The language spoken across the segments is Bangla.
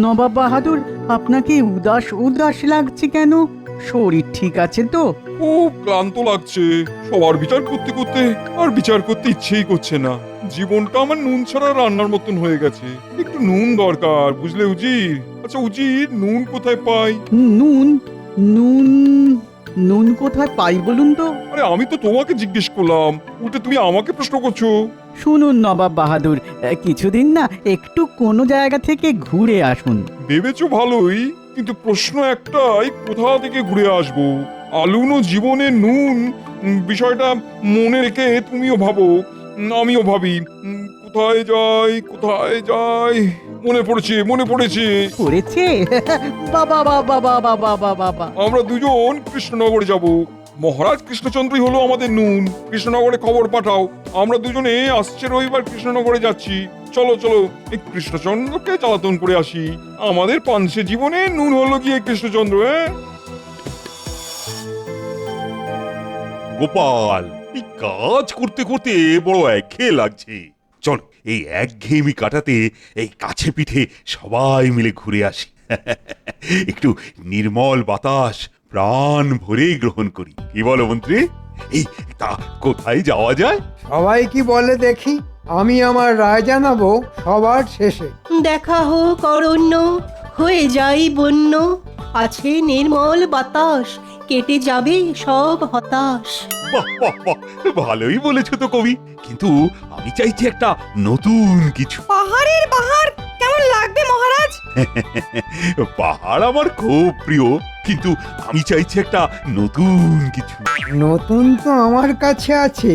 নবাব বাহাদুর, আপনাকে উদাস উদাস লাগছে কেন? শরীর ঠিক আছে তো? খুব ক্লান্ত লাগছে। সবার বিচার করতে করতে আর বিচার করতে ইচ্ছেই করছে না। জীবনটা আমার নুন ছাড়া রান্নার মতন হয়ে গেছে। একটু নুন দরকার, বুঝলে উজির? আচ্ছা উজির, নুন কোথায় পাই? নুন? নুন? নুন কোথায় পাই বলুন তো? আরে আমি তো তোমাকে জিজ্ঞেস করলাম, উল্টে তুমি আমাকে প্রশ্ন করছো। শুনুন নবাব বাহাদুর, কিছুদিন না একটু কোনো জায়গা থেকে ঘুরে আসুন। ভেবেছো ভালোই, কিন্তু প্রশ্ন একটাই, কোথা থেকে ঘুরে আসবো? আলুনো জীবনে নুন, বিষয়টা মনে রেখে তুমিও ভাবো, আমিও ভাবি। কোথায় যাই, কোথায় যাই? মনে পড়েছে, মনে পড়েছে। করেছে? বাবা বাবা বাবা বাবা বাবা! আমরা দুজন কৃষ্ণনগরে যাব। মহারাজ কৃষ্ণচন্দ্রই হলো আমাদের নুন। কৃষ্ণনগরে খবর পাঠাও, আমরা দুজনে আসছে রবিবার কৃষ্ণনগরে যাচ্ছি। চলো চলো, এই কৃষ্ণচন্দ্রকে জ্বালাতন করে আসি। আমাদের পাঞ্চে জীবনে নুন হলো গিয়ে কৃষ্ণচন্দ্র। গোপাল, এই কাজ করতে করতে বড় একঘেয়ে লাগছে। চল এই একঘেয়েমি কাটাতে এই কাছে পিঠে সবাই মিলে ঘুরে আসি। একটু নির্মল বাতাস প্রাণ ভরে গ্রহণ করি। কি বলো মন্ত্রী? এই তা কোথায় যাওয়া যায়? সবাই কি বলে দেখি, আমি আমার রায় জানাবো সবার শেষে। দেখা হোক অরণ্য, হয়ে যাই বন্য, আছে নির্মল বাতাস, কেটে যাবে সব হতাশ। বাহ বাহ বাহ, ভালোই বলেছো তো কবি, কিন্তু আমি চাইছি একটা নতুন কিছু। পাহাড়ের বাহার কেমন লাগবে মহারাজ? পাহাড় আমার খুব প্রিয়, কিন্তু আমি চাইছি একটা নতুন কিছু। নতুন তো আমার কাছে আছে,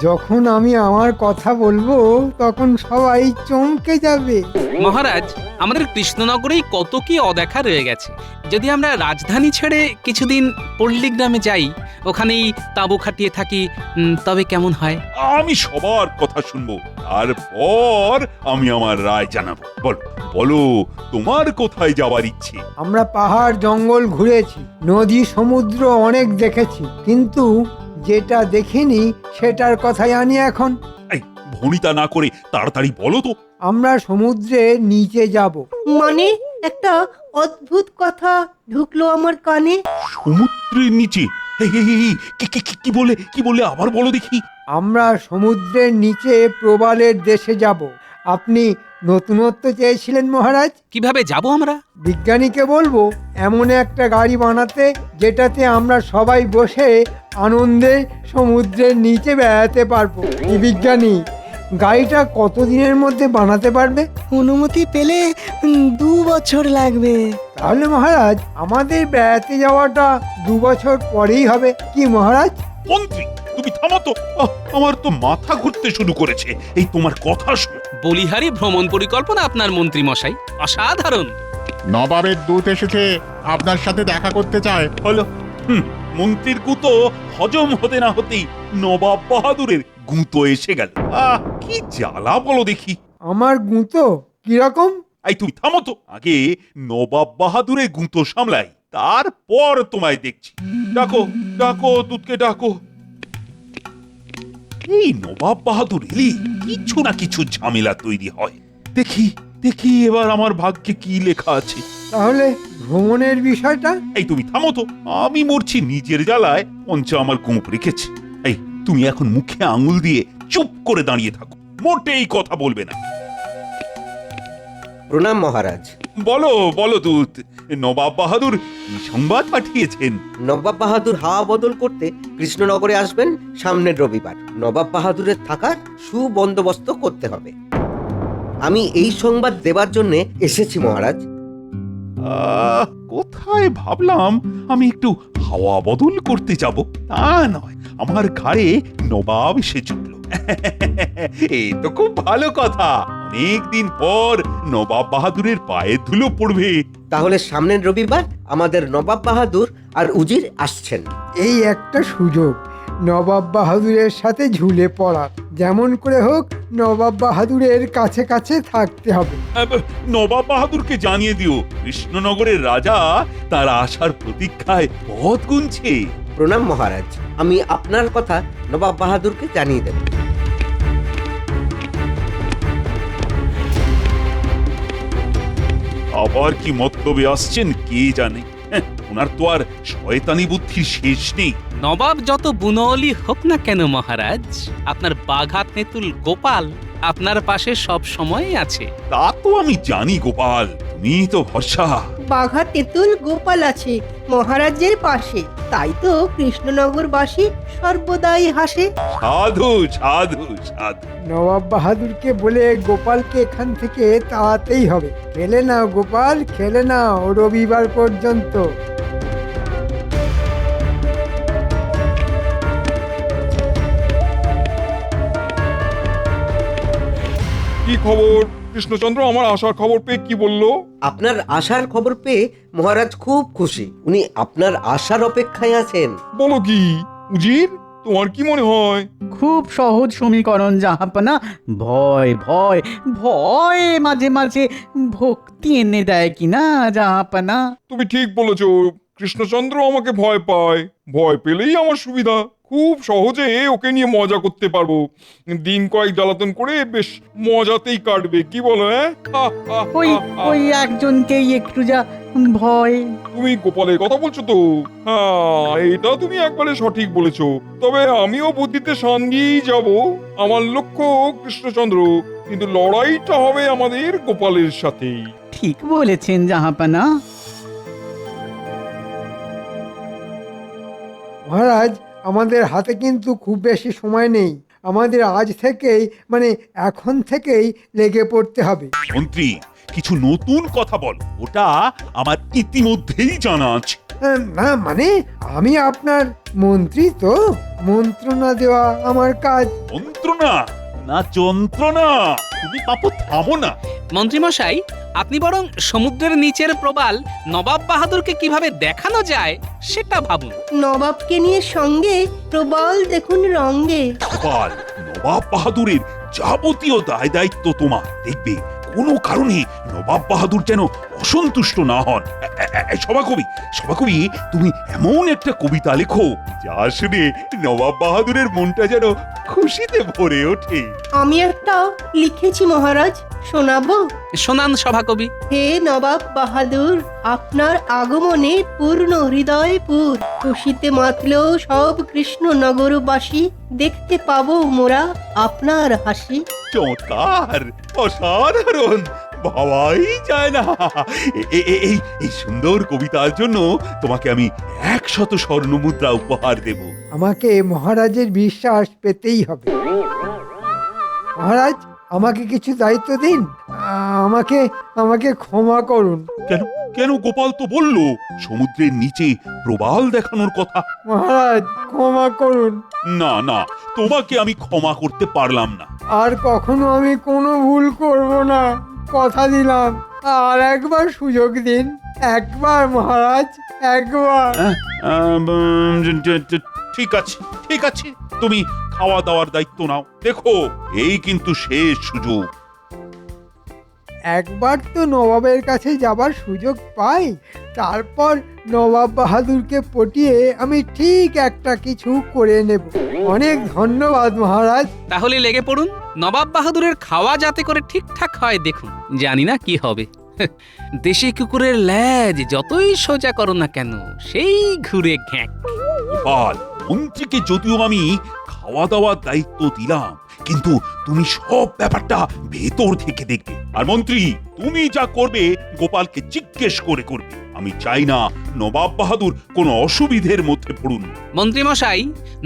যখন আমি আমার কথা বলবো তখন সবাই চমকে যাবে। মহারাজ, আমাদের কৃষ্ণনগরেই কত কি অদেখা রয়ে গেছে। যদি আমরা রাজধানী ছেড়ে কিছুদিন পল্লী গ্রামে যাই, ওখানেই তাঁবু খাটিয়ে থাকি, তবে কেমন হয়? আমি সবার কথা শুনবো, তারপর আমি আমার রায় জানাবো। বলো বলো, তোমার কোথায় যাওয়ার ইচ্ছে? আমরা পাহাড় জঙ্গল ঘুরেছি, নদী সমুদ্র অনেক দেখেছি, কিন্তু যেটা দেখিনি সেটার কথাই আনি এখন। এই ভনিতা না করে তাড়াতাড়ি বলো তো। আমরা সমুদ্রের নিচে যাব। মানে একটা অদ্ভুত কথা ঢুকলো আমার কানে। সমুদ্রের নিচে? এই, এই, এই, কি বলে আবার বলো দেখি। আমরা সমুদ্রের নিচে প্রবালের দেশে যাব। আপনি নতুনত্ব চেয়েছিলেন মহারাজ, কিভাবে যাব আমরা? বিজ্ঞানীকে বলবো এমন একটা গাড়ি বানাতে যেটাতে আমরা সবাই বসে আনন্দে সমুদ্রের নিচে বেড়াতে পারবো। কি বিজ্ঞানী, গাড়িটা কতদিনের মধ্যে বানাতে পারবে? অনুমতি পেলে 2 বছর লাগবে। তাহলে মহারাজ আমাদের বেড়াতে যাওয়াটা 2 বছর পরেই হবে। কি মহারাজ? মন্ত্রী, তুমি থামো তো। আমার তো মাথা ঘুরতে শুরু করেছে এই তোমার কথা শুনে। বলিহারি ভ্রমণ পরিকল্পনা আপনার মন্ত্রী মশাই, অসাধারণ। নবাবের দূত এসেছে, আপনার সাথে দেখা করতে চায়। হলো, মন্ত্রীর গুঁতো হজম হতে না হতেই নবাব বাহাদুরের গুঁতো এসে গেল। কি জ্বালা বলো দেখি। আমার গুঁতো কিরকম? এই তুমি থামো তো, আগে নবাব বাহাদুরের গুঁতো সামলাই, তারপর তোমায় দেখছি। ডাকো ডাকো, দুধকে ডাকো। এই নবাব বাহাদুর এলি কিছু না কিছু ঝামেলা তৈরি হয়। দেখি দেখি এবার আমার ভাগ্যে কি লেখা আছে। তাহলে ভ্রমণের বিষয়টা? এই তুমি থামো তো, আমি মরছি নিজের জ্বালায়, পঞ্চা আমার গোঁপ রেখেছে। এই তুমি এখন মুখে আঙুল দিয়ে চুপ করে দাঁড়িয়ে থাকো, মোটেই কথা বলবে না। প্রণাম মহারাজ। বলো বলো দূত, নবাব বাহাদুর কি সংবাদ পাঠিয়েছেন? নবাব বাহাদুর হাওয়া বদল করতে কৃষ্ণনগরে আসবেন সামনের রবিবার। নবাব বাহাদুরের থাকার সুবন্দোবস্ত করতে হবে। আমি এই সংবাদ দেবার জন্য এসেছি মহারাজ। কোথায় ভাবলাম আমি একটু হাওয়া বদল করতে যাব, তা নয়, আমার ঘাড়ে নবাব এসে জুটল। এই তো খুব ভালো কথা, অনেকদিন পর নবাব বাহাদুরের পায়ের ধুলো পড়বে। তাহলে সামনের রবিবার আমাদের নবাব বাহাদুর আর উজির আসছেন। এই একটা সুযোগ নবাব বাহাদুরের সাথে ঝুলে পড়ার। যেমন করে হোক নবাব বাহাদুরের কাছে কাছে থাকতে হবে। নবাব বাহাদুরকে জানিয়ে দিও কৃষ্ণনগরের রাজা তার আসার প্রতীক্ষায় পথ গুনছে। প্রণাম মহারাজ, আমি আপনার কথা নবাব বাহাদুরকে জানিয়ে দেব। আবার কি মতলবে আসছেন কে জানে। হ্যাঁ, ওনার তো আর শয়তানি বুদ্ধির শেষ নেই। নবাব যত বুনলি হোক না কেন মহারাজ, আপনার বাঘা তেঁতুল গোপাল আপনার পাশে সব সময় আছে। তা তো আমি জানি গোপাল, তুমি তো ভরসা। বাঘা তেঁতুল গোপাল আছে মহারাজের পাশে, তাই তো কৃষ্ণনগরবাসী সর্বদাই হাসে। সাধু সাধু সাধু। নবাব বাহাদুরকে বলে গোপালকে এখান থেকে তাড়াতেই হবে। খেলে নাও গোপাল, খেলে নাও রবিবার পর্যন্ত। কি খবর কৃষ্ণচন্দ্র? আমার আসার খবর পেয়ে কি বললো? আপনার আসার খবর পেয়ে মহারাজ খুব খুশি। উনি আপনার আসার অপেক্ষায় আছেন। বলো কি উজির, তোমার কি মনে হয়? খুব সহজ সমীকরণ জাহাপনা। ভয় ভয় ভয় মাঝে মাঝে ভক্তি এনে দেয় কিনা জাহাপনা। তুমি ঠিক বলেছো, কৃষ্ণচন্দ্র আমাকে ভয় পায়। ভয় পেলেই আমার সুবিধা, খুব সহজে ওকে নিয়ে মজা করতে পারবো। দিন কয়েক জ্বালাতন করে বেশ মজাতেই কাটবে, কি বলো? ওই ওই একজনকেই একটু যা ভয়। তুমি গোপালের কথা বলছো তো? হ্যাঁ, এটা তুমি একবারে সঠিক বলেছো। তবে আমিও বুদ্ধিতে সঙ্গেই যাব। আমার লক্ষ্য কৃষ্ণচন্দ্র, কিন্তু লড়াইটা হবে আমাদের গোপালের সাথেই। ঠিক বলেছেন জাহাপনা। মহারাজ, আমাদের হাতে কিন্তু খুব বেশি সময় নেই। আমাদের আজ থেকেই মানে এখন থেকেই লেগে পড়তে হবে। মন্ত্রী, কিছু নতুন কথা বল, ওটা আমার ইতিমধ্যেই জানা আছে। না মানে আমি আপনার মন্ত্রী, তো মন্ত্রণা দেওয়া আমার কাজ। মন্ত্রণা না যন্ত্রণা? তুমি পাপু থামো না। মন্ত্রীমশাই, আপনি বরং সমুদ্রের নিচের প্রবাল নবাব বাহাদুরকে কিভাবে দেখানো যায় সেটা ভাবুন। নবাবকে নিয়ে সঙ্গে প্রবল দেখুন রঙ্গে। গোপাল, নবাব বাহাদুরের যাবতীয় দায় দায়িত্ব তোমার। দেখবে কোনো কারণে নবাব বাহাদুর যেন অসন্তুষ্ট না হন। সভাকবি, তুমি এমন একটা কবিতা লেখো যা শুনে নবাব বাহাদুরের মনটা যেন খুশিতে ভরে ওঠে। আমি একটা লিখেছি মহারাজ, শোনাবো? শোনান সভাকবি। হে নবাব বাহাদুর, আপনার আগমনে পূর্ণ হৃদয়পুর, খুশিতে মাতল সব কৃষ্ণনগরবাসী, দেখতে পাবো মোরা আপনার হাসি। চমৎকার, অসাধারণ, ভাবাই যায় না। এই সুন্দর কবিতার জন্য তোমাকে আমি 100 স্বর্ণমুদ্রা উপহার দেব। আমাকে মহারাজের বিশ্বাস পেতেই হবে। মহারাজ, আমাকে কিছু দায়িত্ব দিন। আমাকে আমাকে ক্ষমা করুন। কেন কেন? গোপাল তো বললো সমুদ্রের নিচে প্রবাল দেখানোর কথা। মহারাজ, ক্ষমা করুন। না না, তোমাকে আমি ক্ষমা করতে পারলাম না। আর কখনো আমি কোনো ভুল করব না, কথা দিলাম। আর একবার সুযোগ দিন, একবার মহারাজ, একবার। ঠিক আছে ঠিক আছে, তুমি খাওয়া দাওয়ার দায়িত্ব নাও। দেখো, এই কিন্তু শেষ সুযোগ। একবার তো নবাবের কাছে যাবার সুযোগ পাই, তারপর নবাব বাহাদুরকে পটিয়ে আমি ঠিক একটা কিছু করে নেব। অনেক ধন্যবাদ মহারাজ। তাহলে লেগে পড়ুন, নবাব বাহাদুরের খাওয়া যাতে করে ঠিকঠাক হয় দেখুন। জানি না কি হবে। দেশি কুকুরের ল্যাজ যতই সোজা করো না কেন, সেই ঘুরে ঘ্যাঁক। গোপাল, মন্ত্রীকে যদিও আমি খাওয়া দাওয়ার দায়িত্ব দিলাম, কিন্তু তুমি সব ব্যাপারটা ভেতর থেকে দেখবে। আর মন্ত্রী, তুমি যা করবে গোপালকে জিজ্ঞেস করে করবে। আমি চাই না নবাব বাহাদুর কোনো অসুবিধের মধ্যে পড়ুন। মন্ত্রী মশাই,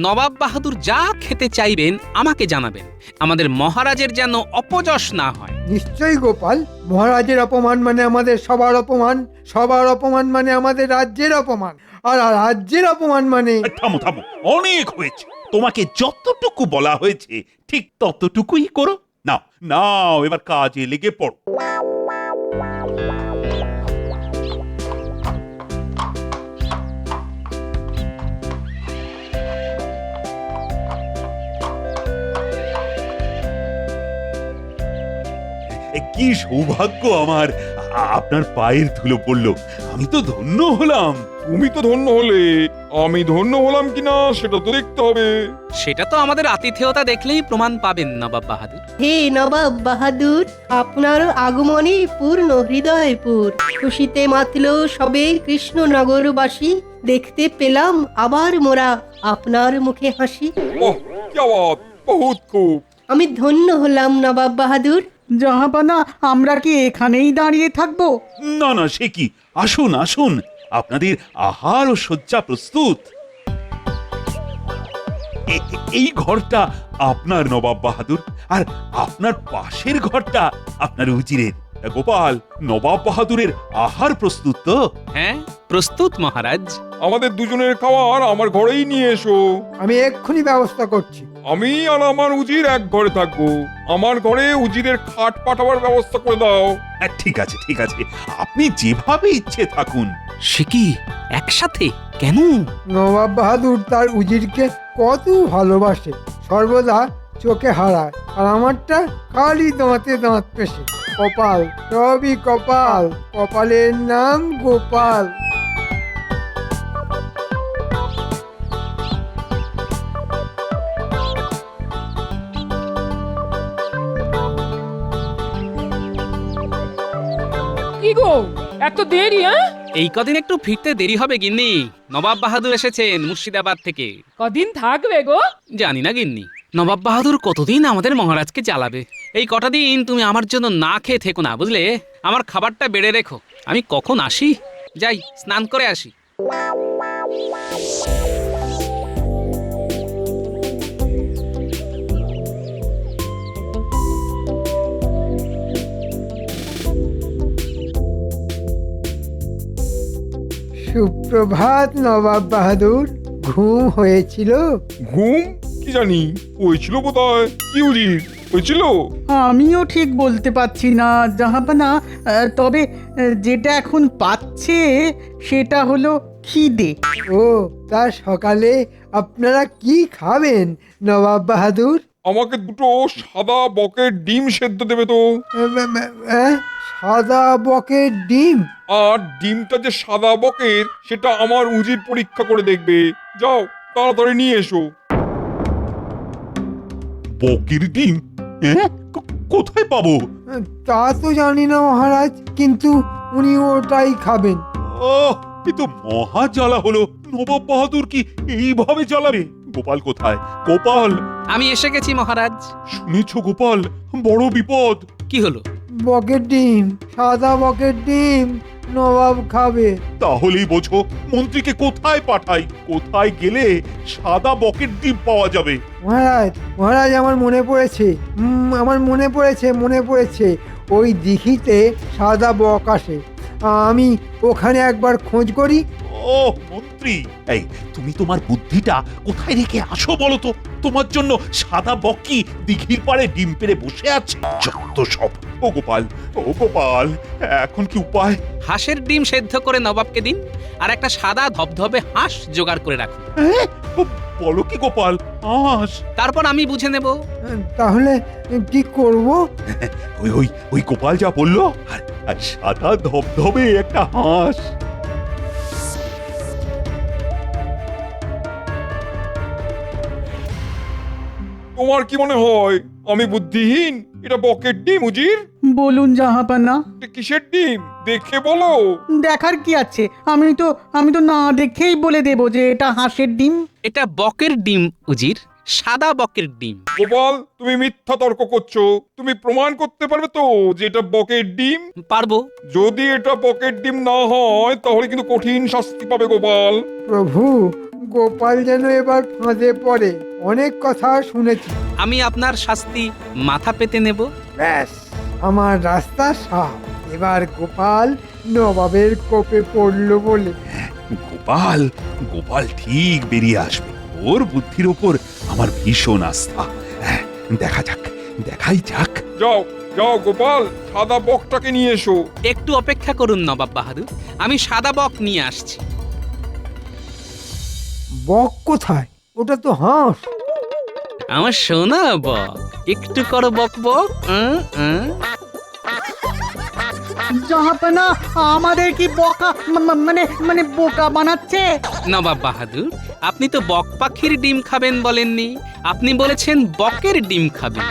নবাব বাহাদুর যা খেতে চাইবেন আমাকে জানাবেন। আমাদের মহারাজের যেন অপযশ না হয়। নিশ্চয়ই গোপাল, মহারাজের অপমান মানে আমাদের সবার অপমান, সবার অপমান মানে আমাদের রাজ্যের অপমান, আর রাজ্যের অপমান মানে। থামো থামো, অনেক হয়েছে। তোমাকে যতটুকু বলা হয়েছে ঠিক ততটুকুই করো। নাও নাও, এবার কাজে লেগে পড়ো। কি সৌভাগ্য আমার, আপনার পায়ের ধুলো পড়লো। আমি তো ধন্য হলাম। তুমি তো ধন্য হলে, আমি ধন্য হলাম কিনা সেটা তো দেখতে হবে। সেটা তো আমাদের আতিথেয়তা দেখলেই প্রমাণ পাবেন নবাব বাহাদুর। হে নবাব বাহাদুর, আপনার আগমনে পূর্ণ হৃদয়পুর। খুশিতে মাতল সবে কৃষ্ণনগরবাসী, দেখতে পেলাম আবার মোরা আপনার মুখে হাসি। ওহ, কি আওয়াজ, বহুত খুব। আমি ধন্য হলাম নবাব বাহাদুর। জাহাপানা, আমরা কি এখানেই দাঁড়িয়ে থাকবো? না না, সে কি, আসুন আসুন, আপনাদের আহার ও শয্যা প্রস্তুত। এই ঘরটা আপনার নবাব বাহাদুর, আর আপনার পাশের ঘরটা আপনার উজিরের। গোপাল, নবাব বাহাদুরের আহার প্রস্তুত তো? হ্যাঁ, প্রস্তুত মহারাজ। আমাদের দুজনের খাবার আমার ঘরেই নিয়ে এসো। আমি এক্ষুনি ব্যবস্থা করছি। আমি আর আমার উজির এক ঘরে থাকবো। আমার ঘরে উজিরের খাট পাঠাবার ব্যবস্থা করে দাও। ঠিক আছে ঠিক আছে, আপনি যেভাবে ইচ্ছে থাকুন। সে কি, একসাথে কেন? নবাব বাহাদুর তার উজিরকে কত ভালোবাসে, সর্বদা চোখে হারায়, আর আমারটা খালি দাঁতে দাঁত পেশে। কপাল, সবই কপাল, কপালের নাম গোপাল। কি গো, এত দেরি? হ্যাঁ, এই কদিন একটু ফিরতে দেরি হবে গিন্নি। নবাব বাহাদুর এসেছেন মুর্শিদাবাদ থেকে। কদিন থাকবে গো? জানি না গিন্নি, নবাব বাহাদুর কতদিন আমাদের মহারাজকে জ্বালাবে। এই কটা দিন তুমি আমার জন্য না খেয়ে থেকো না, বুঝলে? আমার খাবারটা বেড়ে রেখো। আমি কখন আসি, যাই স্নান করে আসি। সুপ্রভাত নবাব বাহাদুর, ঘুম হয়েছিল? ঘুম কি জানি, হয়েছিল বোধহয়। কি উজির, হয়েছিল? আমিও ঠিক বলতে পারছি না জাহাপানা, তবে যেটা এখন পাচ্ছে সেটা হলো খিদে। ও, তা সকালে আপনারা কি খাবেন নবাব বাহাদুর? আমাকে দুটো সাদা বকের ডিম সেদ্ধ দেবে তো। সাদা বকের ডিম? আর ডিমটা যে সাদা বকের সেটা আমার উজির পরীক্ষা করে দেখবে। যাও, তাড়াতাড়ি নিয়ে এসো। বকের ডিম? হ্যাঁ, কোথায় পাবো? তা তো জানি না মহারাজ, কিন্তু উনি ওটাই খাবেন। ও, এ তো মহা জ্বালা হলো। নবাব বাহাদুর কি এইভাবে জ্বালাবে? গোপাল কোথায়? গোপাল! আমি এসে গেছি মহারাজ। শুনেছ গোপাল, বড় বিপদ। কি হলো? বকের ডিম, সাদা বকের ডিম নবাব খাবে। তাহলেই বোঝো মন্ত্রীকে কোথায় পাঠাই, কোথায় গেলে সাদা বকের ডিম পাওয়া যাবে। মহারাজ, মহারাজ, আমার মনে পড়েছে, আমার মনে পড়েছে, ওই দিঘিতে সাদা বক আসে। আমি ওখানে একবার খোঁজ করি। ও মন্ত্রী, এই তুমি তোমার বুদ্ধিটা কোথায় রেখে আসো বলো তো? তোমার জন্য সাদা বকি দিঘির পাড়ে ডিম পেড়ে বসে আছে। যত সব। ও গোপাল, ও গোপাল, এখন কি উপায়? হাঁসের ডিম সেদ্ধ করে নবাবকে দিন, আর একটা সাদা ধবধবে হাঁস জোগাড় করে রাখুন। বলো কি গোপাল, হাঁস? তারপর আমি বুঝে নেব। তাহলে কি করব? ওই ওই ওই গোপাল যা বললো, আর সাদা ধবধবে একটা হাঁস। তোমার কি মনে হয় আমি বুদ্ধিহীন? এটা বকের ডিম উজির। বলুন জাহাপানা। এটা কিসের ডিম দেখে বলো। দেখার কি আছে? আমি তো না দেখেই বলে দেব যে এটা হাঁসের ডিম। এটা বকের ডিম উজির, সাদা বকের ডিম। গোপাল, তুমি মিথ্যা তর্ক করছো। তুমি প্রমাণ করতে পারবে তো যে এটা বকের ডিম? পারবো। যদি এটা বকের ডিম না হয় তাহলে কিন্তু কঠিন শাস্তি পাবে গোপাল। প্রভু, গোপাল যেন এবার ফাঁদে পড়ে। অনেক কথা শুনেছি। আমি আপনার শাস্তি মাথা পেতে নেব। ব্যাস, আমার রাস্তা সাফ। এবার গোপাল নবাবের কোপে পড়লো বলে। গোপাল, গোপাল ঠিক বেরিয়ে আসবে। ওর বুদ্ধির ওপর আমার ভীষণ আস্থা। দেখা যাক, দেখাই যাক। যাও যাও গোপাল, সাদা বকটাকে নিয়ে এসো। একটু অপেক্ষা করুন নবাব বাহাদুর, আমি সাদা বক নিয়ে আসছি। বক কোথায়? ওটা তো হাঁস। আমার সোনা বক, একটু করো বক বক। জাহাপনা আমাদের কি বোকা মানে বোকা বানাচ্ছে? নবাব বাহাদুর, আপনি তো বক পাখির ডিম খাবেন বলেননি, আপনি বলেছেন বকের ডিম খাবেন।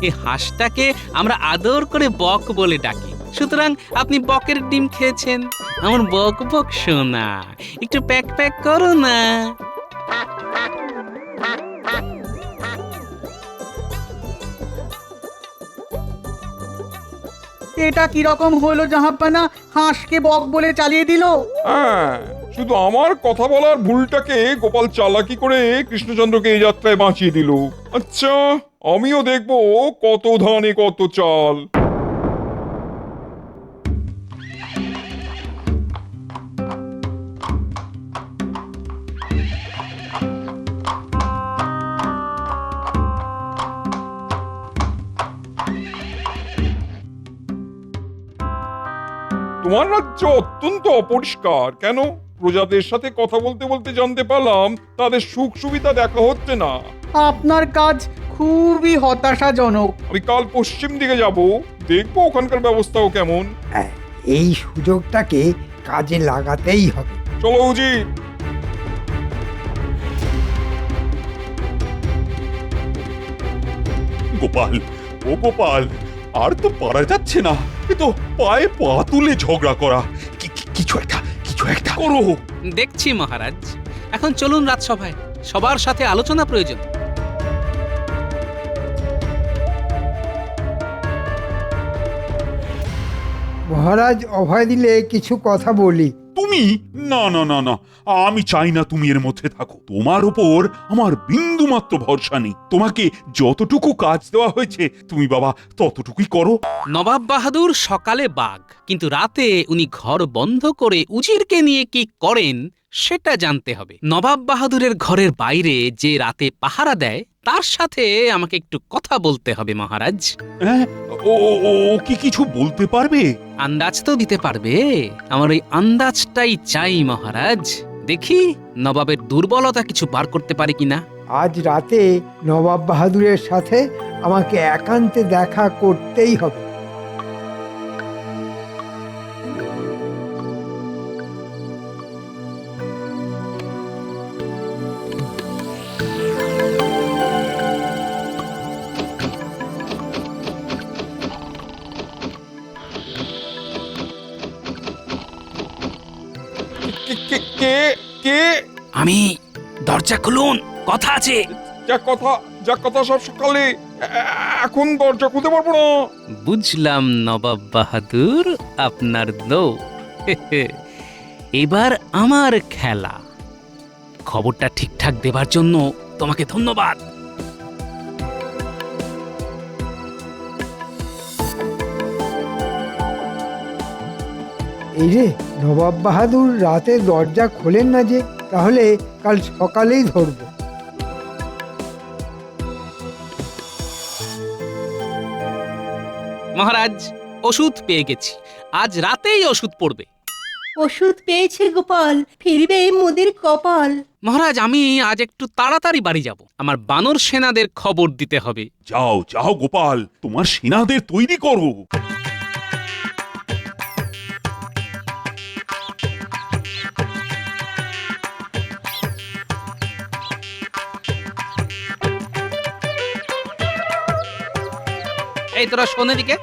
এই হাঁসটাকে আমরা আদর করে বক বলে ডাকি, সুতরাং আপনি বকের ডিম খেয়েছেন। আমার বক বক সোনা, একটু প্যাক প্যাক করো না। এটা কি রকম হলো জাহাপনা? হাঁসকে বক বলে চালিয়ে দিল। হ্যাঁ, শুধু আমার কথা বলার ভুলটাকে গোপাল চালাকি করে কৃষ্ণচন্দ্রকে এই যাত্রায় বাঁচিয়ে দিল। আচ্ছা, আমিও দেখবো কত ধানে কত চাল। তোমার রাজ্য অত্যন্ত অপরিষ্কার। কেন? প্রজাদের সাথে কথা বলতে বলতে জানতে পারলাম তাদের সুখ সুবিধা দেখা হচ্ছে না। আপনার কাজ খুবই হতাশাজনক। আমি কাল পশ্চিম দিকে যাব, দেখবো ওখানকার ব্যবস্থাও কেমন। হ্যাঁ, এই সুযোগটাকে কাজে লাগাতেই হবে। চলো উজির। গোপাল, ও গোপাল, আর তো পারা যাচ্ছে না। এ তো পায়ে পা তুলে ঝগড়া করা। কিছু একটা করো। দেখছি মহারাজ, এখন চলুন রাজসভায়, সবার সাথে আলোচনা প্রয়োজন। মহারাজ অভয় দিলে কিছু কথা বলি। তুমি? না না না না, আমি চাই না তুমি এর মধ্যে থাকো। তোমার উপর আমার বিন্দু মাত্র ভরসা নেই। তোমাকে যতটুকু কাজ দেওয়া হয়েছে তুমি বাবা ততটুকুই করো। নবাব বাহাদুর সকালে বাঘ, কিন্তু রাতে উনি ঘর বন্ধ করে উজিরকে নিয়ে কি করেন সেটা জানতে হবে। নবাব বাহাদুরের ঘরের বাইরে যে রাতে পাহারা দেয় তার সাথে আমাকে একটু কথা বলতে হবে মহারাজ। হ্যাঁ, ও ও কি কিছু বলতে পারবে? আন্দাজ তো দিতে পারবে। আমার ওই আন্দাজটাই চাই মহারাজ। দেখি নবাবের দুর্বলতা কিছু বার করতে পারে কিনা। আজ রাতে নবাব বাহাদুরের সাথে আমাকে একান্তে দেখা করতেই হবে। কে কে? আমি। দরজা খুলুন, কথা আছে। যা কথা সব সকালে। এখন দরজা খুলতে পারবো না। বুঝলাম নবাব বাহাদুর, আপনার দৌড়। এবার আমার খেলা। খবরটা ঠিকঠাক দেবার জন্য তোমাকে ধন্যবাদ। এই রে, নবাব বাহাদুর রাতে দরজা খোলেন না যে, তাহলে কাল সকালেই ধরবো। মহারাজ, ওষুধ পেয়ে গেছি, আজ রাতেই ওষুধ পড়বে। ওষুধ পেয়েছে গোপাল, ফিরবে মোদের কপাল। মহারাজ, আমি আজ একটু তাড়াতাড়ি বাড়ি যাব, আমার বানর সেনাদের খবর দিতে হবে। যাও যাও গোপাল, তোমার সেনাদের তৈরি করো। এই তোরা শোন এদিকে।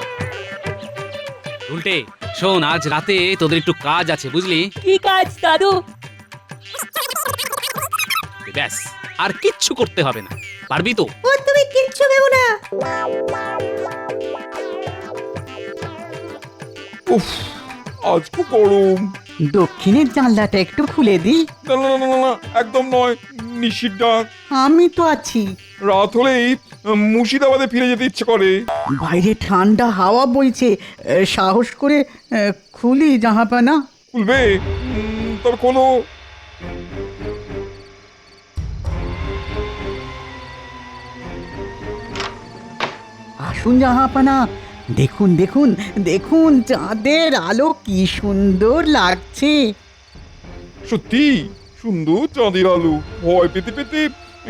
উল্টে শোন, আজ রাতে তোদের একটু কাজ আছে, বুঝলি? কি কাজ দাদু? ব্যাস, আর কিচ্ছু করতে হবে না, পারবি তো? ও তুমি কিচ্ছু ভেবো না। উফ, আজ খুব গরম। দক্ষিণের জানলাটা একটু খুলে দিই। না না না না না, একদম নয়। নিশির ডাক। আমি তো আছি। রাত হলেই মুর্শিদাবাদে ফিরে যেতে ইচ্ছে করে। বাইরে ঠান্ডা হাওয়া বইছে, সাহস করে খুলি জাহাপানা। খুলবে? তবে কোনো আসুন জাহাপানা, দেখুন দেখুন দেখুন, চাঁদের আলো কি সুন্দর লাগছে। সত্যি সুন্দর চাঁদের আলো। ভয় পেতে পেতে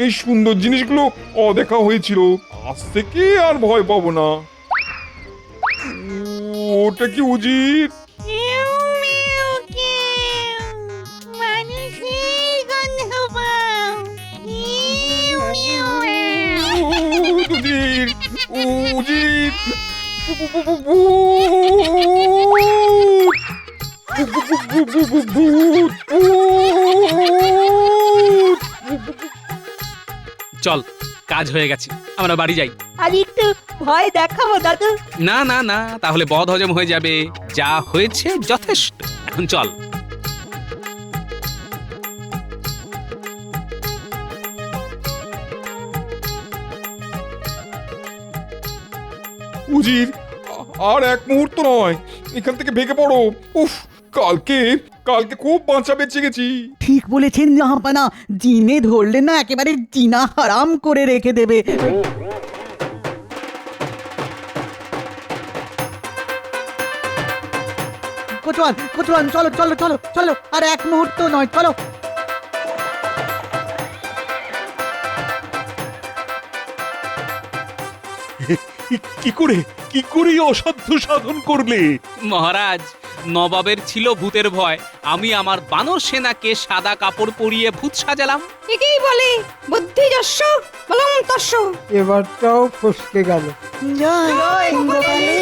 এই সুন্দর জিনিসগুলো অদেখা হয়েছিল। আজ থেকে আর ভয় পাবো না। ওটা কি উজির? উজির, উজির, চল, কাজ হয়ে গেছে, আমরা বাড়ি যাই। আর একটু ভয় দেখাবো দাদু। না না না, তাহলে বদ হজম হয়ে যাবে। যা হয়েছে যথেষ্ট, এখন চল। উজির, আর এক মুহূর্ত নয়, এখান থেকে ভেগে পড়ো। উফ, কালকে কালকে খুব বাঁচা বেঁচে গেছি। ঠিক বলেছেন জাহাপানা, জিনে ধরলে না একেবারে জিনা হারাম করে রেখে দেবে। কোচওয়ান, কোচওয়ান, চলো চলো চলো চলো, আর এক মুহূর্ত নয়, চলো। কি করে এই অসাধ্য সাধন করলে? মহারাজ, নবাবের ছিল ভূতের ভয়, আমি আমার বানর সেনাকে সাদা কাপড় পরিয়ে ভূত সাজালাম। একেই বলে বুদ্ধি যস্য বলং তস্য। এবারটাও ফসকে গেল। জয় ইন্দ্রপালে